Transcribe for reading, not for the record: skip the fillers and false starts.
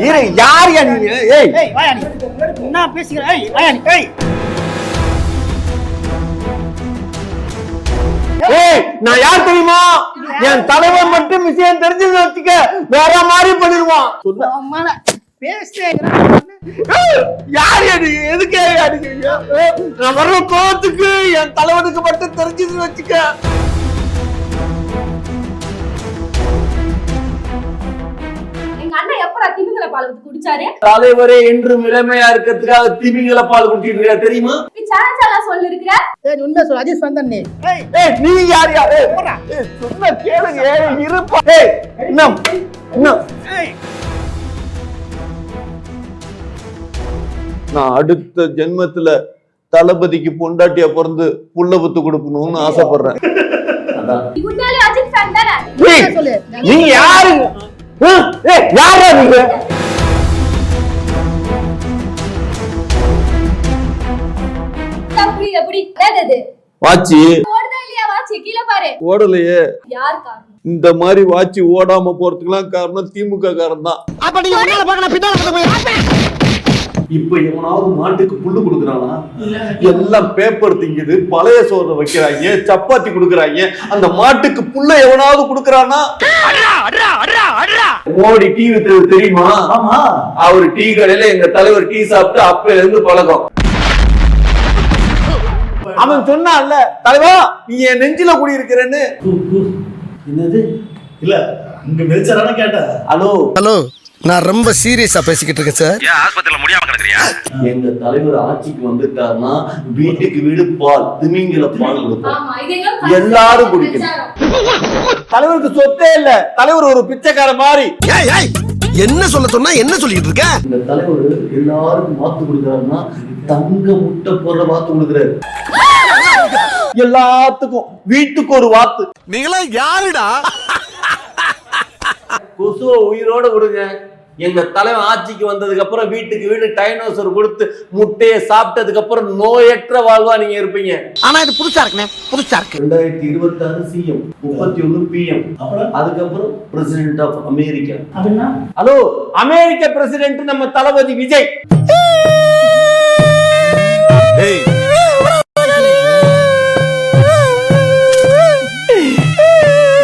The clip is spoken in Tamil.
இரு யார் நீ? ஏய் ஏய் வாயா நீ. என்ன பேசுகிற? ஏய் வாயா நீ. ஏய் ஏய் நான் யார் தெரியுமா? என் தலைவன் மட்டும் விஷயம் தெரிஞ்சு வச்சுக்க வேற மாதிரி பண்ணிடுவான். அம்மால பேசுறேங்கற. யார் நீ? எதுக்கு அடிக்கிறீங்க? நான் வர்ற கோவத்துக்கு என் தலைவனுக்கு மட்டும் தெரிஞ்சு வச்சுக்க. அண்ணா எப்படா திமிங்கல பால் ஊத்தி குடிச்சாரு? தலைவரே என்றும் இளமையா இருக்கிறதுக்காக திமிங்கல பால் குடிச்சிட்டு இருக்கா தெரியுமா? நீ சேனல்ல சொல்லி இருக்கற. ஏய் உண்மை சொல்ல அஜித் வந்தன் நீ. ஏய் நீ யார்? ஏய் சொன்னா கேளுங்க. ஏய் இருப்பா. ஏய் என்ன ஏய் நான் அடுத்த ஜென்மத்துல தளபதிக்கு பொண்டாட்டியா பிறந்து புள்ள புத்து கொடுக்கணும்னு ஆசைப்படுறேன். குண்டாலி அஜித் ஃபேன் தானே? என்ன சொல்லு? நீ யாரு? ஏய் யாரா நீங்க? தப்புடி அப்படி என்னது? வாட்சி ஓடுதா இல்லையா? வாட்சி கீழ பாரு. ஓடலையே. யார் காரணம்? இந்த மாதிரி வாட்சி ஓடாம போறதுக்குலாம் காரணம் திமுக காரன் தான். அப்ப நீ முன்னால பார்க்கணும் பின்னால போய். இப்ப எவனாவது மாட்டுக்கு புல்லு கொடுக்கறானா? எல்லாம் பேப்பர் திங்குது, பழைய சோறு வைக்கிறாங்க, சப்பாத்தி கொடுக்கறாங்க. அந்த மாட்டுக்கு புல்ல எவனாவது கொடுக்கறானா? மோடி டீ வித்தது தெரியுமா? ஆமா. அவர் டீ கடையில எங்க தலைவர் டீ சாப்பிட்டு அப்பையில இருந்து பழக்கம். அவன் சொன்னான்ல, தலைவா நீ என் நெஞ்சில குடி இருக்கிறேன்னு. என்னது? இல்ல உங்க மெச்சரான கேட்ட. ஹலோ நான் ரொம்ப சீரியஸா பேசிக்கிட்டு இருக்கேன் சார். ஏன் ஆஸ்பத்திரியில முடியாம கிடக்குறியா? எங்க தலைவர் ஆட்சிக்கு வந்துட்டாருன்னா வீட்டுக்கு வீடு பால், திமிங்கல பால் கொடுப்போம். ஆமா இது எங்க எல்லாரும் குடிக்கணும். தலைவருக்கு சொத்தே இல்ல. தலைவர் ஒரு பிச்சைக்கார மாதிரி. ஏய் ஏய் என்ன சொல்ல சொன்னா என்ன சொல்லிட்டு இருக்க? இந்த தலைவர் எல்லாருக்கும் வாத்து கொடுக்கறாருன்னா தங்க முட்டை போடுற வாத்து கொடுக்கறாரு. எல்லாத்துக்கும் வீட்டுக்கு ஒரு வாத்து. நீங்களா யாருடா? கொசுவை உயிரோட விடுங்க. எங்க தலைவன் ஆட்சிக்கு வந்ததுக்கு அப்புறம் வீட்டுக்கு வீடு டைனோசர் கொடுத்து முட்டையை சாப்பிட்டதுக்கு அப்புறம் நோயற்ற வாழ்வா நீங்க இருப்பீங்க. ஆனா இது புதுசா இருக்குனே, புதுசா இருக்கு. 2026 சிஎம், 31 பிஎம், அதுக்கப்புறம் பிரசிடென்ட் ஆஃப் அமெரிக்கா. அப்படினா ஹலோ அமெரிக்க பிரசிடென்ட் நம்ம தளபதி விஜய். ஏய்